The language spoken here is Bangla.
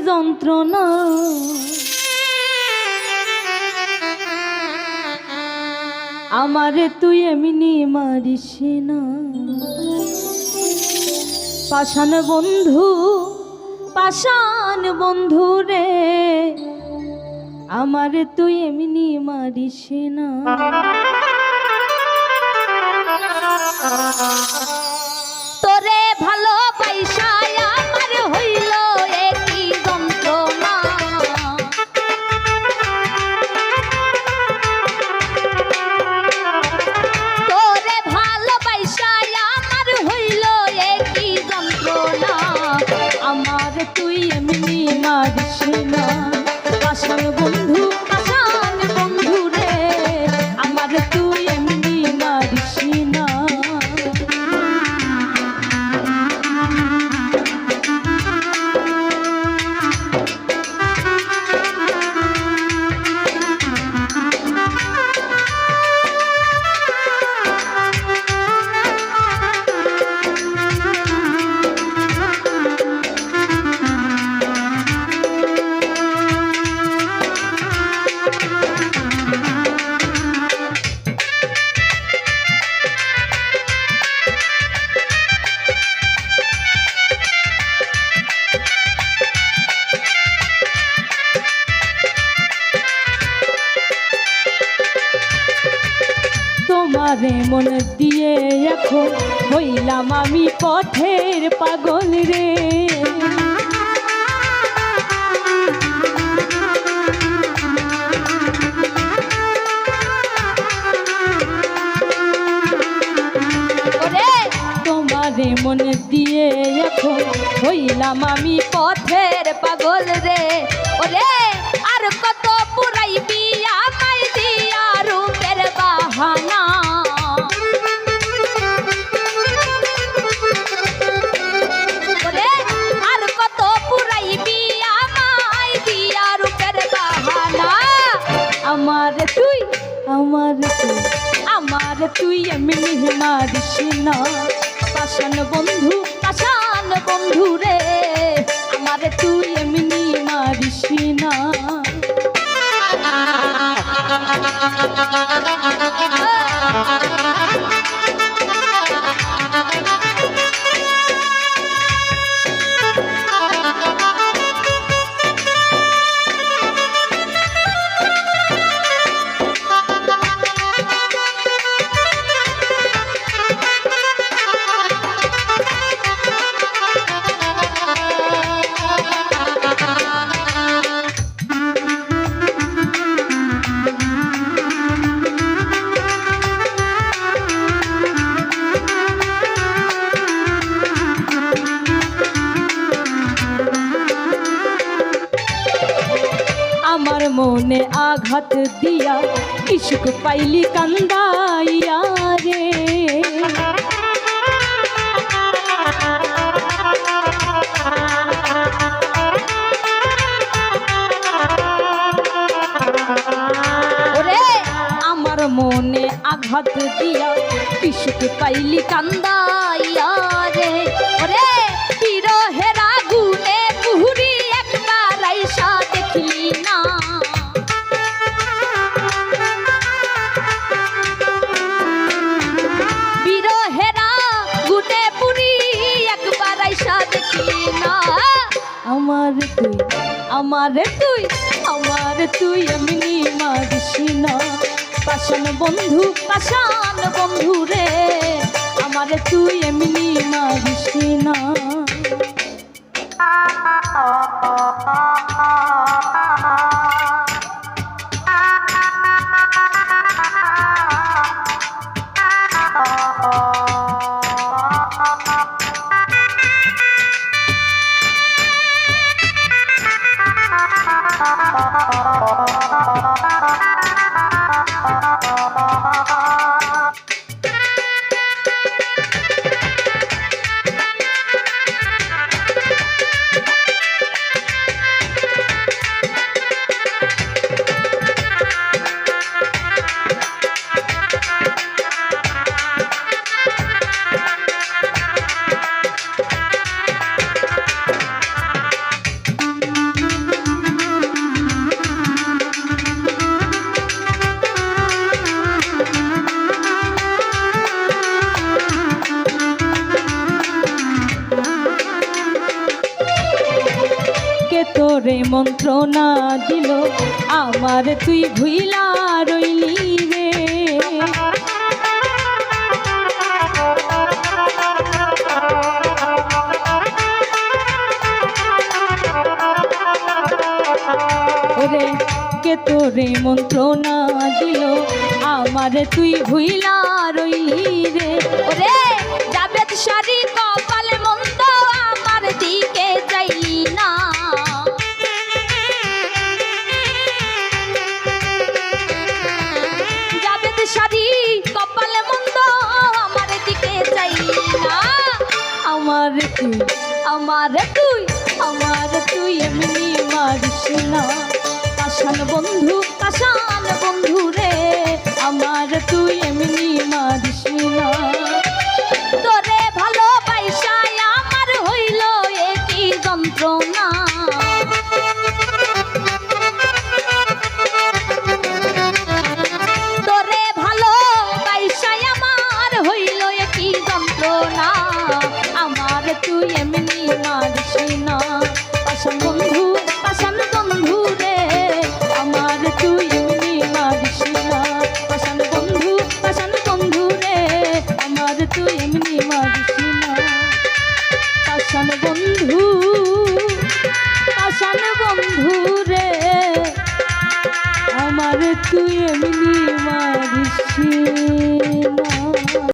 যন্ত্রণা আমারে তুই এমনি মারিস না। পাষাণ বন্ধু, পাষাণ বন্ধু রে, আমারে তুই এমনি মারিস না। তোরে ভালোবাসা আমার হইল একই যন্ত্রণা। তোরে ভালোবাসা আমার হইল একই যন্ত্রণা। আমার তুই এমনি মারিস না। পাষাণ বন্ধু, পাষাণ বন্ধু রে, আমার তুই এমনি মারিস না। তোমারে মন দিয়ে এখন হইলাম আমি পথের পাগল রে। তোমারে মন দিয়ে এখন হইলাম আমি পথের পাগল রে। ওরে আর কত পুরাইবি আমায় দিয়া রূপের বাহানা। ওরে আর কত পুরাইবি আমায় দিয়া রূপের বাহানা। আমার তুই, আমার তুই, আমার তুই এমনি মারিস না। পাষাণ বন্ধু, পাষাণ বন্ধু রে, আমার তুই এমনি মারিস না। আমার মনে আঘাত দিয়া ইশুক পাইলি কান্দাইয়া রে। ওরে আমার মনে আঘাত দিয়া ইশুক পাইলি কান্দাইয়া রে। ওরে বিরহের আগুনে পুহুরি একবার আইসা দেখলি না। বিরহের আগুনে পুরি একবার আইসা দেখলি না। আমার তুই, আমার তুই, আমার তুই এমনি মারিস না। পাষাণ বন্ধু, পাষাণ বন্ধু রে, আমার তুই এমনি মারিস না। তোরে মন্ত্রণা দিল আমার তুই ভুইলা রইলি রে। ওরে কে তোরে মন্ত্রণা দিল আমার তুই ভুইলা রইলি রে। ওরে জাবেদ শাড়ি কপাল মন্দ আমার দিকে যাইলি না। জাবেদ শাড়ি কপাল মন্দ আমার দিকে যাইলি না। আমার তুই আমার তুই আমার তুই এমনি মারিস না পাষাণ বন্ধু পাষাণ বন্ধু রে। আমার তুই এমনি মারিস না। তোরে ভালোবাসায় আমার হইল একই যন্ত্রণা। তোরে ভালোবাসায় আমার হইল একই যন্ত্রণা। আমার তুই এমনি মারিস না পাষাণ বন্ধু রে আমার তুই এমনি মারিস না পাষাণ বন্ধু রে আমার তুই এমনি মারিস না। পাষাণ বন্ধু রে আমার তুই এমনি